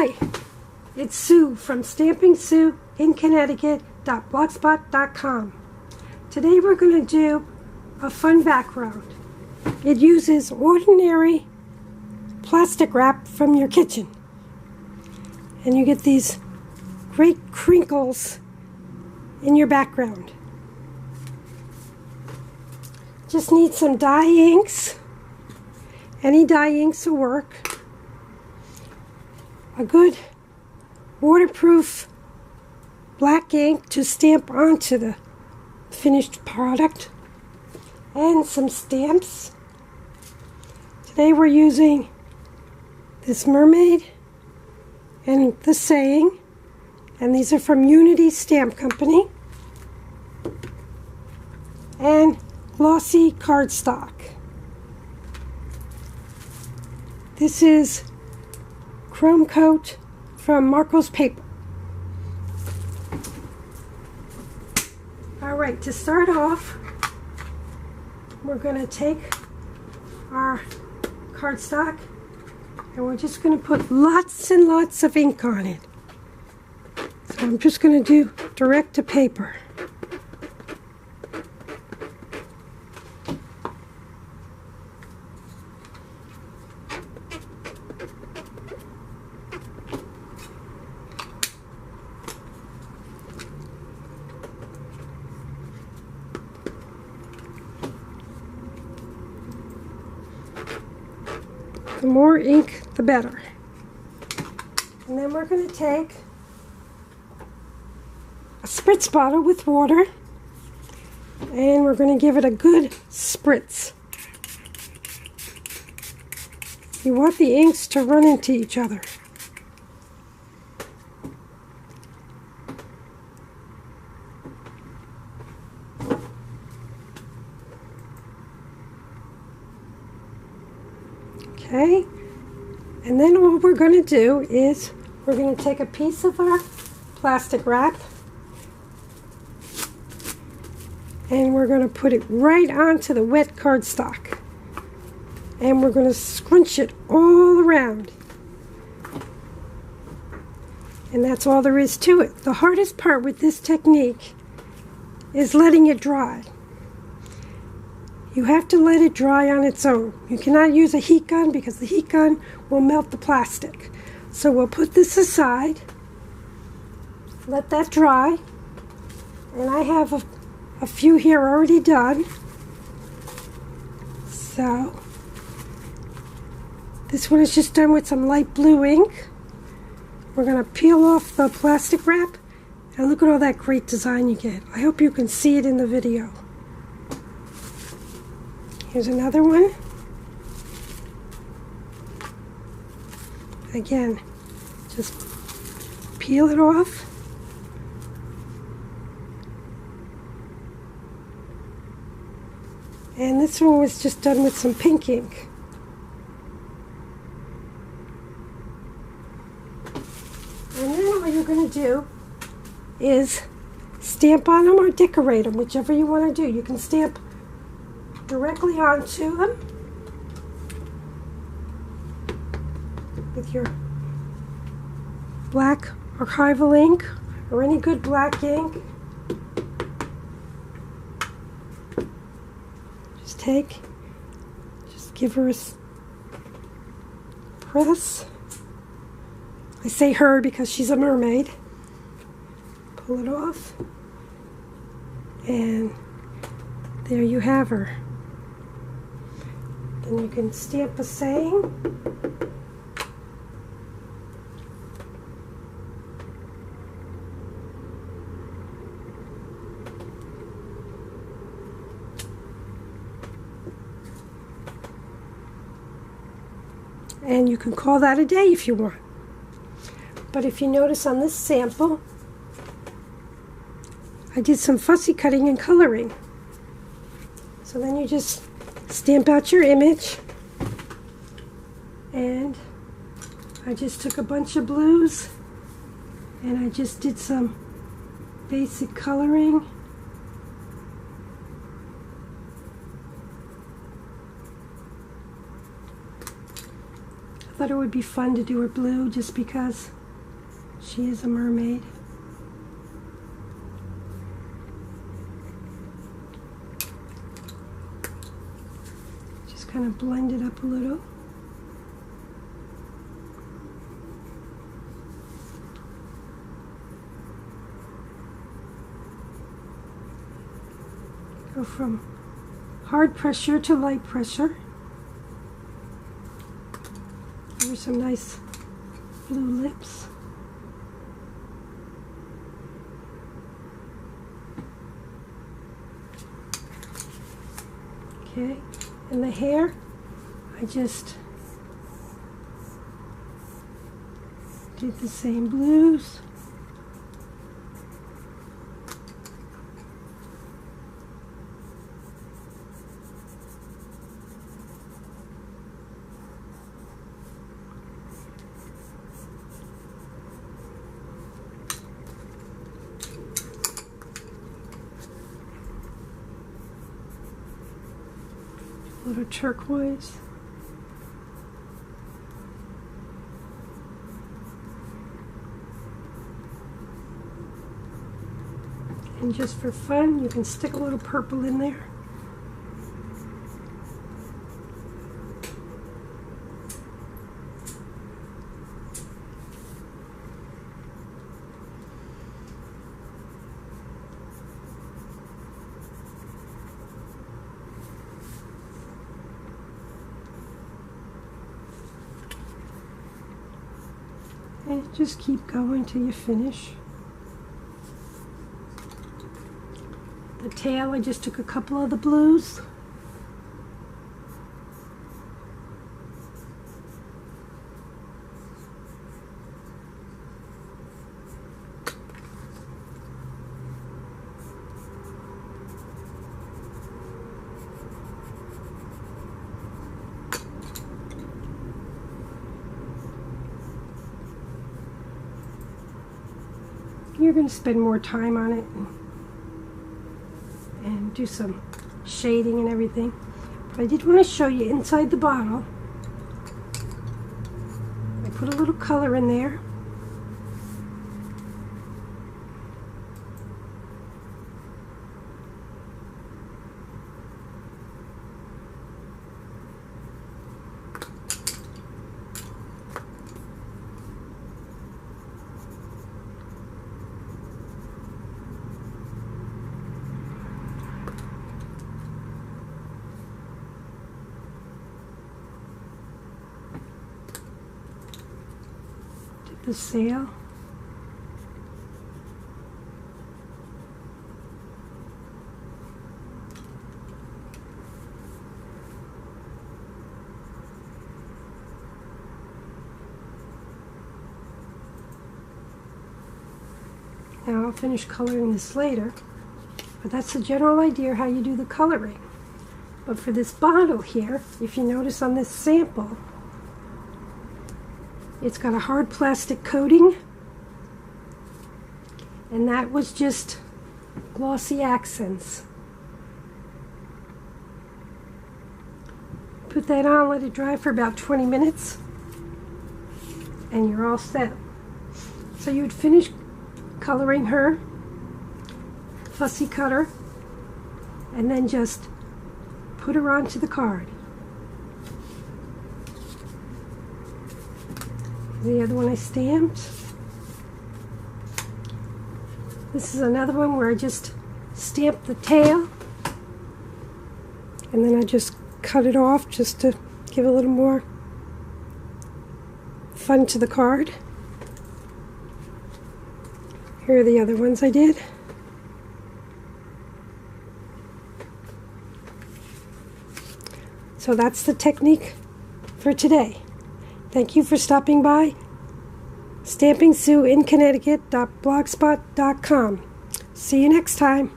Hi, it's Sue from StampingSueInConnecticut.blogspot.com. Today we're going to do a fun background. It uses ordinary plastic wrap from your kitchen. And you get these great crinkles in your background. Just need some dye inks. Any dye inks will work. A good waterproof black ink to stamp onto the finished product, and some stamps. Today we're using this mermaid and the saying, and these are from Unity Stamp Company, and glossy cardstock. This is Chrome Coat from Marco's Paper. Alright, to start off, we're going to take our cardstock and we're just going to put lots and lots of ink on it. So I'm just going to do direct to paper. The more ink, the better. And then we're going to take a spritz bottle with water, and we're going to give it a good spritz. You want the inks to run into each other. Okay, and then all we're going to do is we're going to take a piece of our plastic wrap and we're going to put it right onto the wet cardstock, and we're going to scrunch it all around, and that's all there is to it. The hardest part with this technique is letting it dry. You have to let it dry on its own. You cannot use a heat gun because the heat gun will melt the plastic. So we'll put this aside, let that dry, and I have a few here already done. So this one is just done with some light blue ink. We're going to peel off the plastic wrap, and look at all that great design you get. I hope you can see it in the video. Here's another one. Again, just peel it off. And this one was just done with some pink ink. And then all you're going to do is stamp on them or decorate them, whichever you want to do. You can stamp directly onto them with your black archival ink or any good black ink. Just give her a press. I say her because she's a mermaid. Pull it off, and there you have her. Then you can stamp a saying. And you can call that a day if you want. But if you notice on this sample, I did some fussy cutting and coloring. So then you just stamp out your image, and I just took a bunch of blues and I just did some basic coloring. I thought it would be fun to do her blue just because she is a mermaid. Just kind of blend it up a little. Go from hard pressure to light pressure. Here's some nice blue lips. Okay, and the hair, I just did the same blues. A little turquoise. And just for fun, you can stick a little purple in there. And just keep going till you finish. The tail, I just took a couple of the blues. You're going to spend more time on it and do some shading and everything. But I did want to show you inside the bottle. I put a little color in there. The sail. Now I'll finish coloring this later, but that's the general idea how you do the coloring. But for this bottle here, if you notice on this sample, it's got a hard plastic coating, and that was just glossy accents. Put that on, let it dry for about 20 minutes, and you're all set. So you would finish coloring her, fussy cutter, and then just put her onto the card. The other one I stamped. This is another one where I just stamped the tail, and then I just cut it off just to give a little more fun to the card. Here are the other ones I did. So that's the technique for today. Thank you for stopping by. StampingSue in Connecticut.blogspot.com. See you next time.